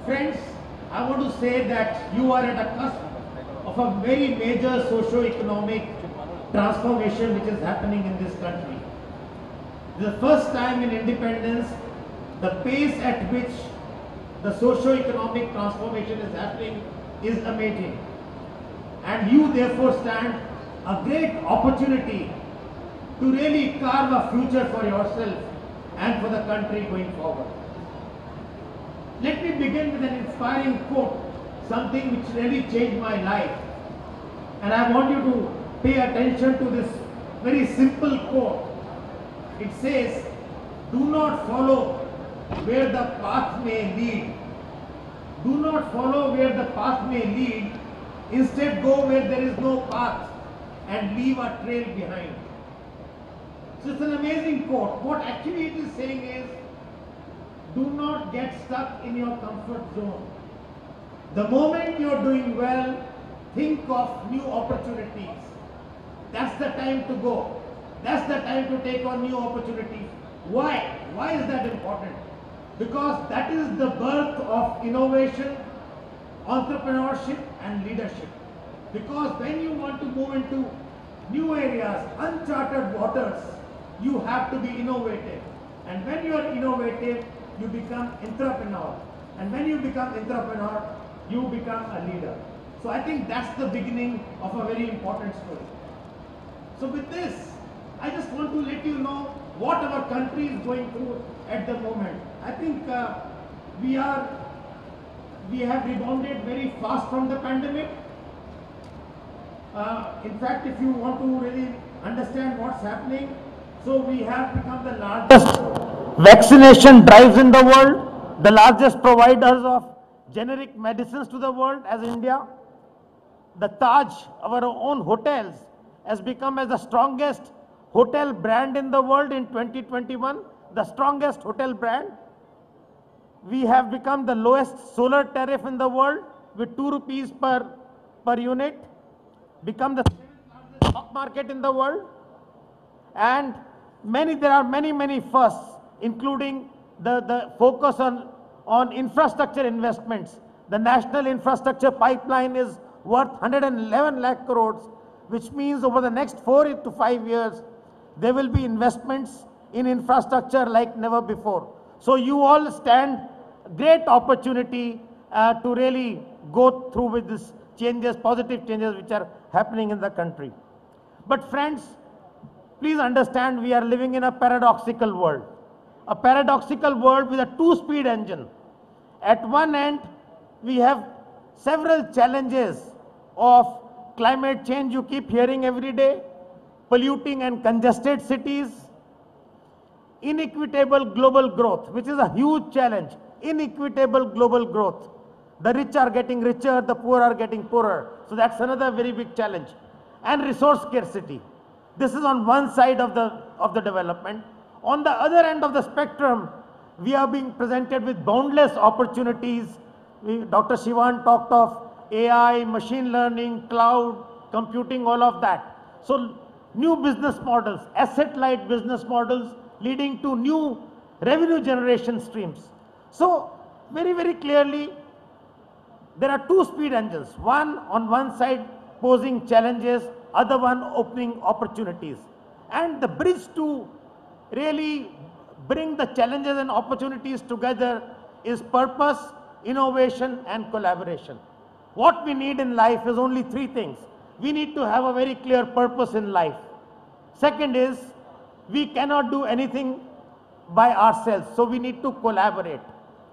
Friends, I want to say that you are at a cusp of a very major socio-economic transformation which is happening in this country. This is the first time in independence, the pace at which the socio-economic transformation is happening is amazing. And you therefore stand a great opportunity to really carve a future for yourself and for the country going forward. Let me begin with an inspiring quote, something which really changed my life. And I want you to pay attention to this very simple quote. It says, "Do not follow where the path may lead. Do not follow where the path may lead. Instead, go where there is no path and leave a trail behind." So it's an amazing quote. What actually it is saying is, do not get stuck in your comfort zone. The moment you're doing well, think of new opportunities. That's the time to go. That's the time to take on new opportunities. Why? Why is that important? Because that is the birth of innovation, entrepreneurship and leadership. Because when you want to move into new areas, uncharted waters, you have to be innovative. And when you are innovative, you become entrepreneur. And when you become entrepreneur, you become a leader. So I think that's the beginning of a very important story. So with this, I just want to let you know what our country is going through at the moment. I think we have rebounded very fast from the pandemic. In fact, if you want to really understand what's happening, so we have become the largest vaccination drives in the world, the largest providers of generic medicines to the world as India. The Taj, our own hotels, has become as the strongest hotel brand in the world in 2021, the strongest hotel brand. We have become the lowest solar tariff in the world with 2 rupees per unit, become the 7th largest stock market in the world, and there are many firsts, including the focus on infrastructure investments. The national infrastructure pipeline is worth 111 lakh crores, which means over the next 4 to 5 years, there will be investments in infrastructure like never before. So you all stand great opportunity to really go through with these changes, positive changes which are happening in the country. But friends, please understand, we are living in a paradoxical world. A paradoxical world with a 2-speed engine. At one end, we have several challenges of climate change you keep hearing every day, polluting and congested cities, inequitable global growth, which is a huge challenge, inequitable global growth. The rich are getting richer, the poor are getting poorer. So that's another very big challenge. And resource scarcity. This is on one side of the development. On the other end of the spectrum, we are being presented with boundless opportunities. Dr. Shivan talked of AI, machine learning, cloud, computing, all of that. So new business models, asset-light business models leading to new revenue generation streams. So very clearly, there are 2-speed engines. One on one side posing challenges, other one opening opportunities. And the bridge to really bring the challenges and opportunities together is purpose, innovation and collaboration. What we need in life is only 3 things. We need to have a very clear purpose in life. Second is, we cannot do anything by ourselves, so we need to collaborate.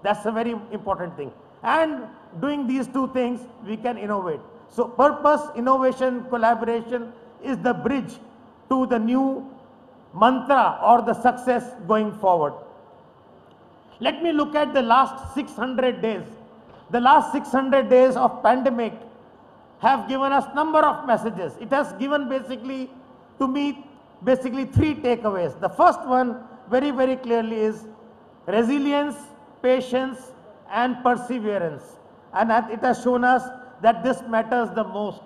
That's a very important thing. And doing these 2 things, we can innovate. So purpose, innovation, collaboration is the bridge to the new mantra or the success going forward. Let me look at the last 600 days. The last 600 days of pandemic have given us number of messages. It has given basically to me 3 takeaways. The first one very clearly is resilience, patience and perseverance. And it has shown us that this matters the most.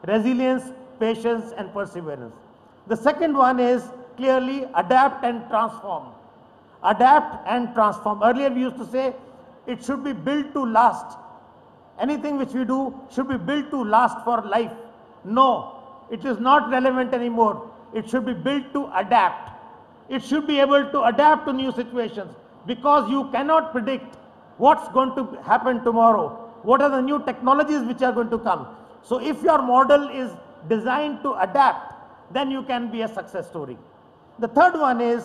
Resilience, patience and perseverance. The second one is clearly adapt and transform. Adapt and transform. Earlier we used to say it should be built to last. Anything which we do should be built to last for life. No, it is not relevant anymore. It should be built to adapt. It should be able to adapt to new situations, because you cannot predict what's going to happen tomorrow. What are the new technologies which are going to come? So if your model is designed to adapt, then you can be a success story. The third one is,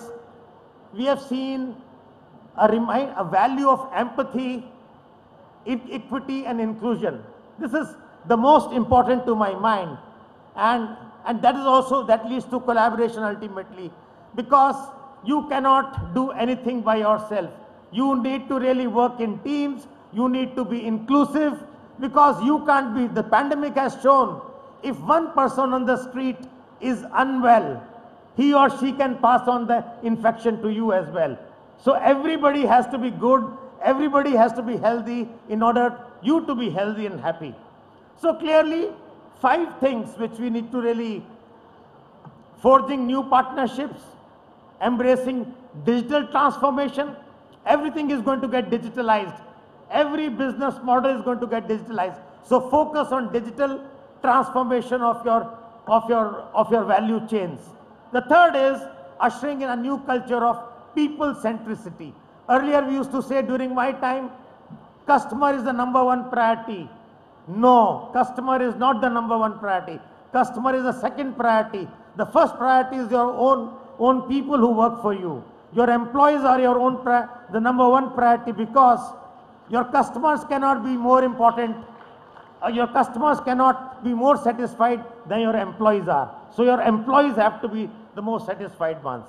we have seen a value of empathy, equity and inclusion. This is the most important to my mind, and that is also, that leads to collaboration ultimately, because you cannot do anything by yourself. You need to really work in teams. You need to be inclusive, because you can't be, the pandemic has shown, if one person on the street is unwell, he or she can pass on the infection to you as well. So everybody has to be good, everybody has to be healthy in order you to be healthy and happy. So clearly, 5 things which we need to really: forging new partnerships, embracing digital transformation. Everything is going to get digitalized. Every business model is going to get digitalized. So focus on digital transformation of your value chains. The third is ushering in a new culture of people centricity. Earlier we used to say, during my time, customer is the #1 priority. No, customer is not the #1 priority. Customer is the second priority. The first priority is your own people who work for you. Your employees are your own the #1 priority, because your customers cannot be more important. Your customers cannot be more satisfied than your employees are. So your employees have to be the most satisfied ones.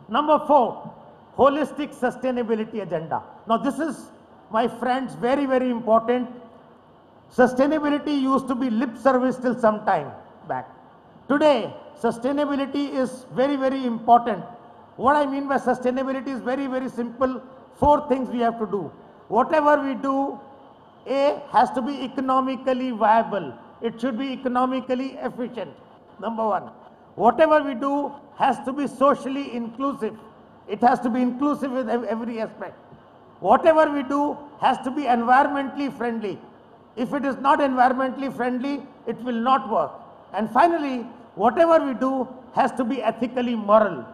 Number 4, holistic sustainability agenda. Now this is, my friends, very, very important. Sustainability used to be lip service till some time back. Today, sustainability is very, very important. What I mean by sustainability is very, very simple. 4 things we have to do. Whatever we do, A, has to be economically viable. It should be economically efficient. Number 1. Whatever we do has to be socially inclusive. It has to be inclusive with every aspect. Whatever we do has to be environmentally friendly. If it is not environmentally friendly, it will not work. And finally, whatever we do has to be ethically moral.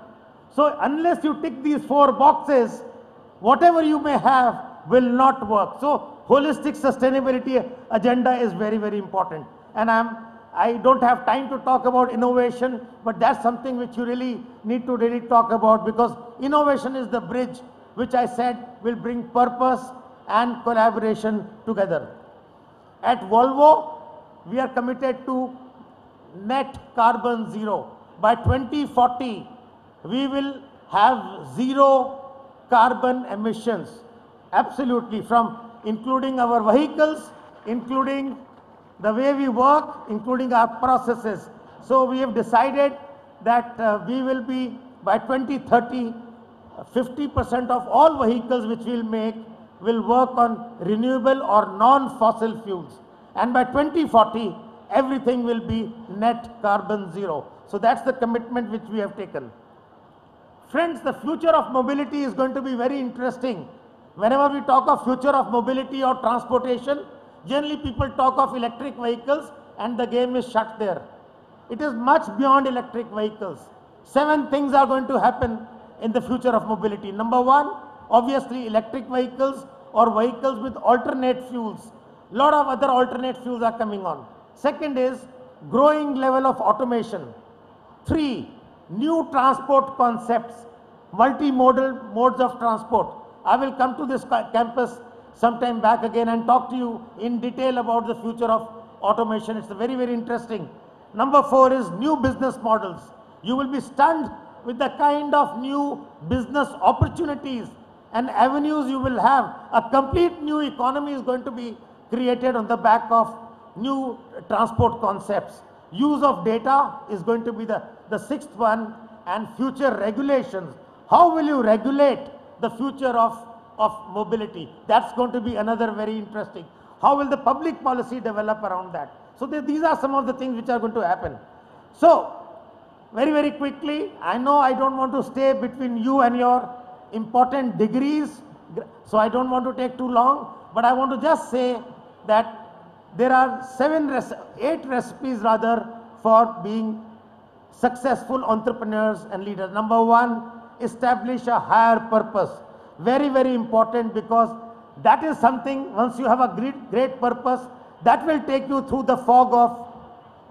So unless you tick these 4 boxes, whatever you may have will not work. So holistic sustainability agenda is very, very important. And I don't have time to talk about innovation, but that's something which you really need to really talk about, because innovation is the bridge which I said will bring purpose and collaboration together. At Volvo, we are committed to net carbon zero. By 2040, we will have 0 carbon emissions. Absolutely, from including our vehicles, including the way we work, including our processes. So we have decided that we will be, by 2030, 50% of all vehicles which we'll make will work on renewable or non-fossil fuels. And by 2040, everything will be net carbon zero. So that's the commitment which we have taken. Friends, the future of mobility is going to be very interesting. Whenever we talk of future of mobility or transportation, generally people talk of electric vehicles and the game is shut there. It is much beyond electric vehicles. 7 things are going to happen in the future of mobility. Number 1, obviously electric vehicles or vehicles with alternate fuels. A lot of other alternate fuels are coming on. Second is growing level of automation. 3, new transport concepts, multimodal modes of transport. I will come to this campus sometime back again and talk to you in detail about the future of automation. It's very, very interesting. Number 4 is new business models. You will be stunned with the kind of new business opportunities and avenues you will have. A complete new economy is going to be created on the back of new transport concepts. Use of data is going to be the 6th one, and future regulations. How will you regulate the future of mobility? That's going to be another very interesting. How will the public policy develop around that? So these are some of the things which are going to happen. So very, very quickly, I know I don't want to stay between you and your important degrees, So I don't want to take too long, but I want to just say that there are 8 recipes rather for being successful entrepreneurs and leaders. Number 1, establish a higher purpose. Very, very important, because that is something, once you have a great purpose, that will take you through the fog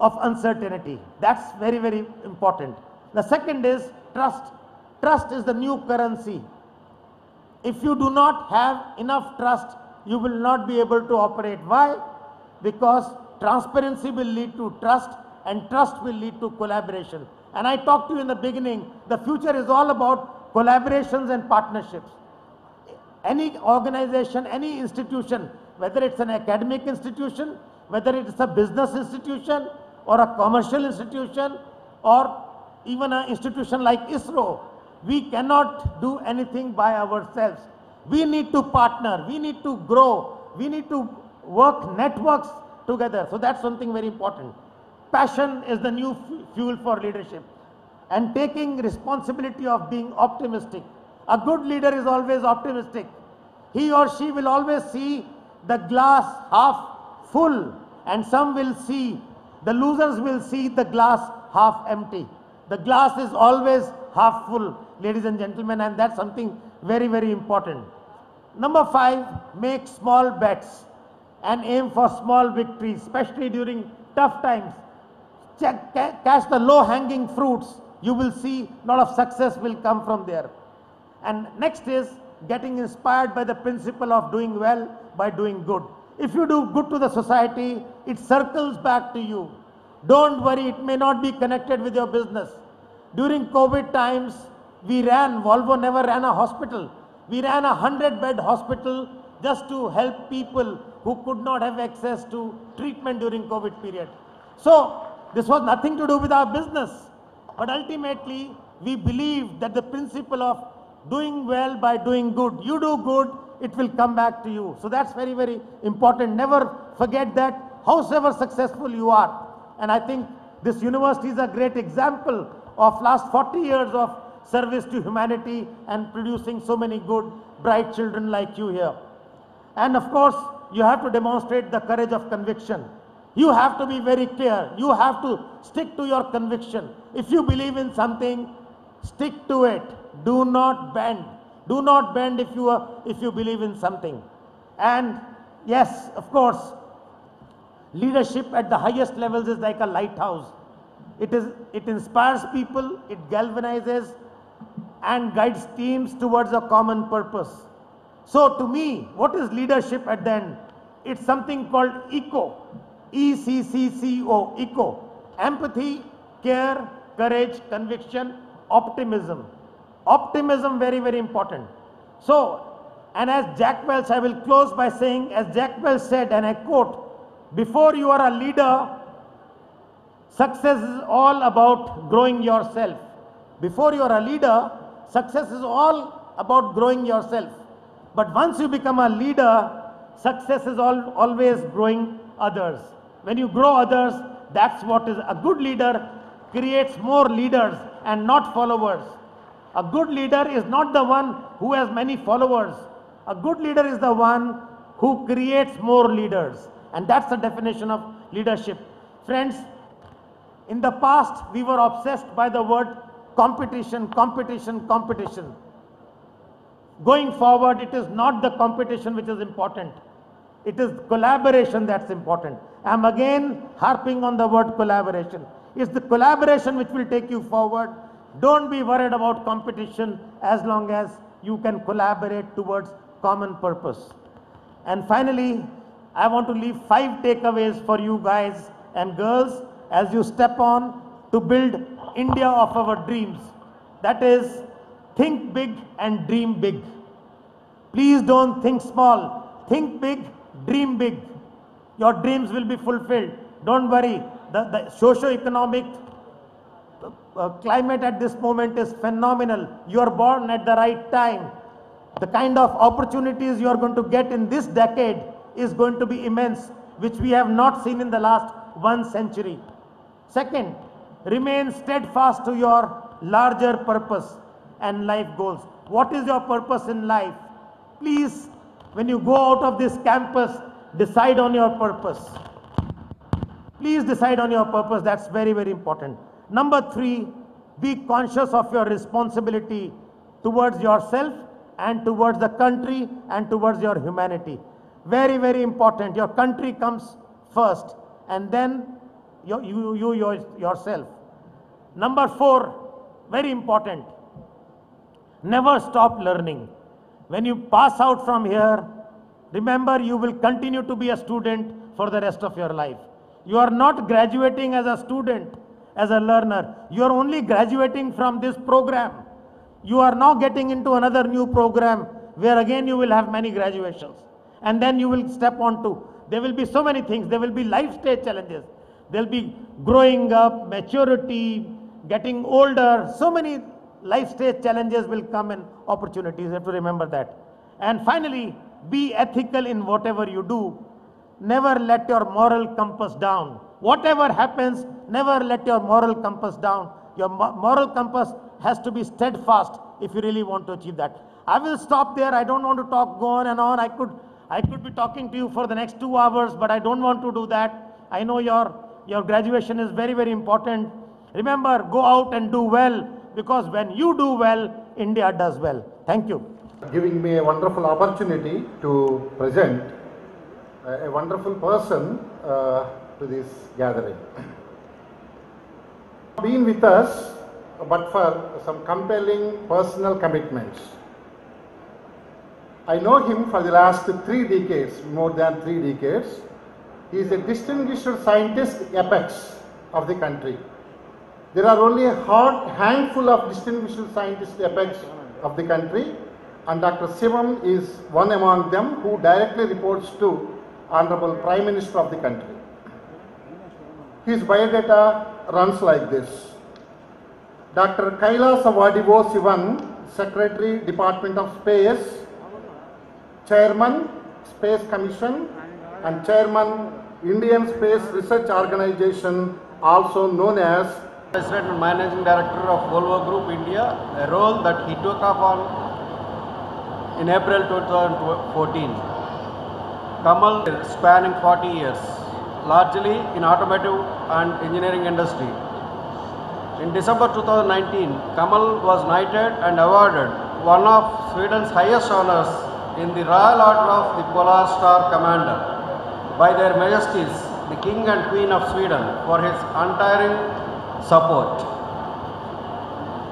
of uncertainty. That's very, very important. The second is trust. Trust is the new currency. If you do not have enough trust, you will not be able to operate. Why? Because transparency will lead to trust, and trust will lead to collaboration. And I talked to you in the beginning, the future is all about collaborations and partnerships. Any organization, any institution, whether it's an academic institution, whether it's a business institution or a commercial institution, or even an institution like ISRO, we cannot do anything by ourselves. We need to partner, we need to grow, we need to work networks together. So that's something very important. Passion is the new fuel for leadership, and taking responsibility of being optimistic. A good leader is always optimistic. He or she will always see the glass half full, and some will see, the losers will see the glass half empty. The glass is always half full, ladies and gentlemen, and that's something very, very important. Number 5, make small bets and aim for small victories, especially during tough times. Catch the low-hanging fruits. You will see a lot of success will come from there. And next is getting inspired by the principle of doing well by doing good. If you do good to the society, it circles back to you. Don't worry, it may not be connected with your business. During COVID times, Volvo never ran a hospital. We ran a 100-bed hospital just to help people who could not have access to treatment during COVID period. So this was nothing to do with our business, but ultimately we believe that the principle of doing well by doing good, you do good, it will come back to you. So that's very, very important. Never forget that, howsoever successful you are. And I think this university is a great example of last 40 years of service to humanity and producing so many good, bright children like you here. And of course, you have to demonstrate the courage of conviction. You have to be very clear. You have to stick to your conviction. If you believe in something, stick to it. Do not bend. Do not bend if you believe in something. And yes, of course, leadership at the highest levels is like a lighthouse. It inspires people, it galvanizes and guides teams towards a common purpose. So to me, what is leadership at the end? It's something called ECCO. E-C-C-C-O, ECCO. Empathy, care, courage, conviction, optimism. Optimism, very, very important. So, and as Jack Welch, I will close by saying, as Jack Welch said, and I quote, before you are a leader, success is all about growing yourself. Before you are a leader, success is all about growing yourself. But once you become a leader, success is always growing others. When you grow others, that's what is a good leader creates more leaders and not followers. A good leader is not the one who has many followers. A good leader is the one who creates more leaders. And that's the definition of leadership. Friends, in the past, we were obsessed by the word competition, competition, competition. Going forward, it is not the competition which is important. It is collaboration that's important. I'm again harping on the word collaboration. It's the collaboration which will take you forward. Don't be worried about competition as long as you can collaborate towards common purpose. And finally, I want to leave 5 takeaways for you guys and girls as you step on to build India of our dreams. That is, think big and dream big. Please don't think small. Think big, dream big. Your dreams will be fulfilled. Don't worry. The socio-economic climate at this moment is phenomenal. You are born at the right time. The kind of opportunities you are going to get in this decade is going to be immense, which we have not seen in the last 1 century. Second, remain steadfast to your larger purpose and life goals. What is your purpose in life? Please, when you go out of this campus, decide on your purpose. Please decide on your purpose. That's very, very important. Number 3, be conscious of your responsibility towards yourself and towards the country and towards your humanity. Very, very important. Your country comes first and then yourself. Number 4, very important. Never stop learning. When you pass out from here, remember you will continue to be a student for the rest of your life. You are not graduating as a student, as a learner. You are only graduating from this program. You are now getting into another new program where again you will have many graduations. And then you will step on to, there will be so many things. There will be life stage challenges. There will be growing up, maturity, getting older. So many life stage challenges will come and opportunities. You have to remember that. And finally, be ethical in whatever you do. Never let your moral compass down. Whatever happens, never let your moral compass down. Your moral compass has to be steadfast if you really want to achieve that. I will stop there. I don't want to go on and on. I could be talking to you for the next 2 hours, but I don't want to do that. I know your graduation is very, very important. Remember, go out and do well, because when you do well, India does well. Thank you. Giving me a wonderful opportunity to present a wonderful person to this gathering. Been with us, but for some compelling personal commitments. I know him for the last 3 decades, more than 3 decades. He is a distinguished scientist apex of the country. There are only a handful of distinguished scientists apex of the country, and Dr. Sivam is one among them, who directly reports to Honorable Prime Minister of the country. His biodata runs like this. Dr. Kailas Vadivo Sivan, Secretary, Department of Space, Chairman, Space Commission, and Chairman, Indian Space Research Organization, also known as President and Managing Director of Volvo Group India, a role that he took up on in April 2014. Kamal spanning 40 years, largely in automotive and engineering industry. In December 2019, Kamal was knighted and awarded one of Sweden's highest honors in the Royal Order of the Polar Star Commander by their Majesties, the King and Queen of Sweden, for his untiring support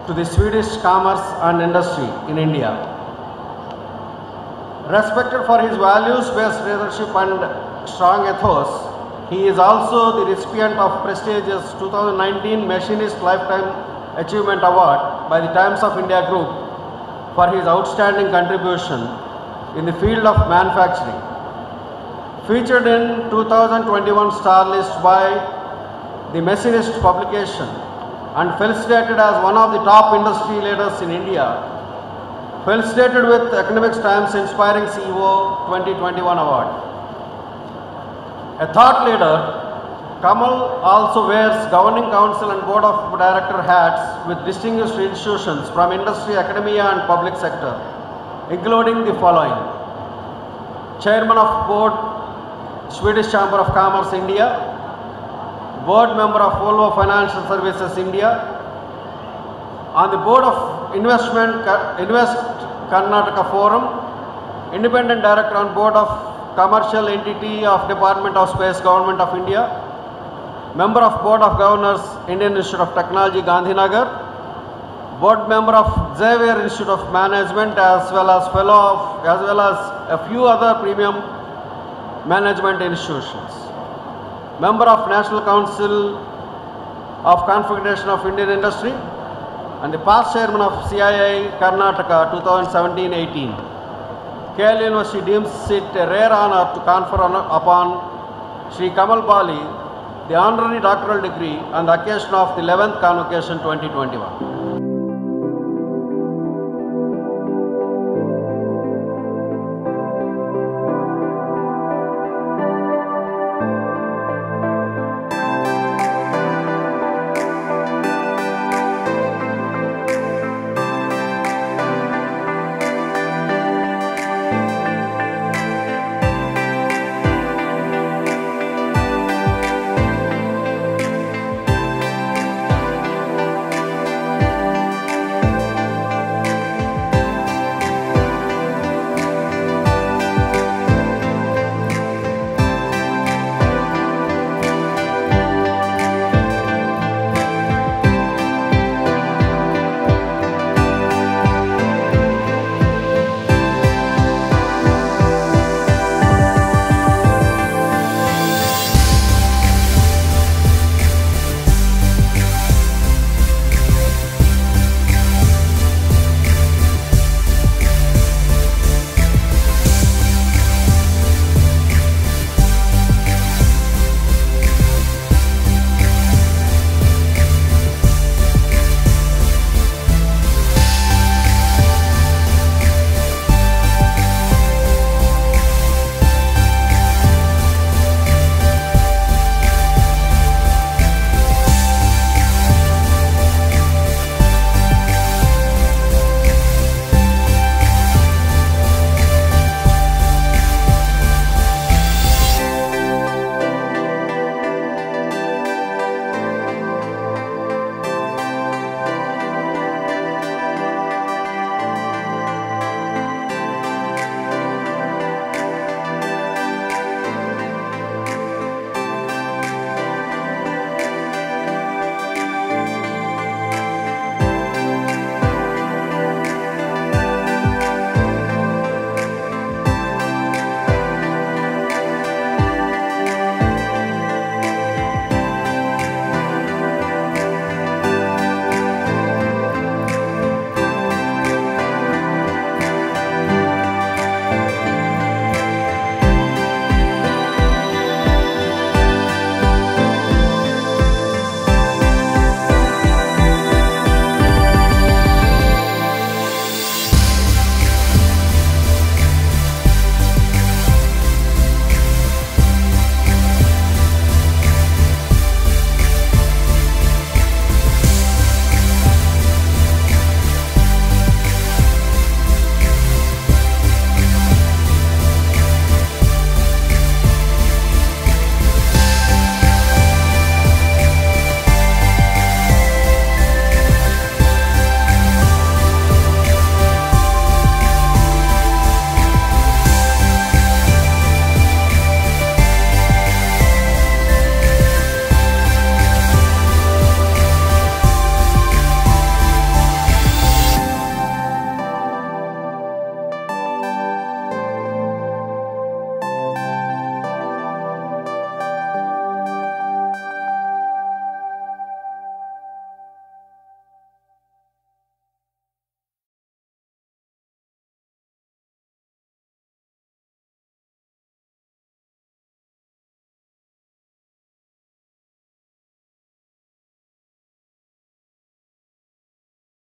to the Swedish commerce and industry in India. Respected for his values-based leadership and strong ethos, he is also the recipient of prestigious 2019 Machinist Lifetime Achievement Award by the Times of India Group for his outstanding contribution in the field of manufacturing. Featured in 2021 Star List by the Machinist publication and felicitated as one of the top industry leaders in India. Felicitated with Economics Times Inspiring CEO 2021 Award. A thought leader, Kamal also wears Governing Council and Board of Director hats with distinguished institutions from industry, academia and public sector, including the following: Chairman of Board, Swedish Chamber of Commerce India, Board Member of Volvo Financial Services India, on the Board of Invest Karnataka Forum, Independent Director on Board of Commercial Entity of Department of Space, Government of India, Member of Board of Governors, Indian Institute of Technology, Gandhinagar, Board Member of Xavier Institute of Management, as well as Fellow of, as well as a few other premium management institutions. Member of National Council of Confederation of Indian Industry, and the past Chairman of CII Karnataka 2017-18. KL University deems it a rare honor to confer upon Sri Kamal Bali the honorary doctoral degree on the occasion of the 11th convocation 2021.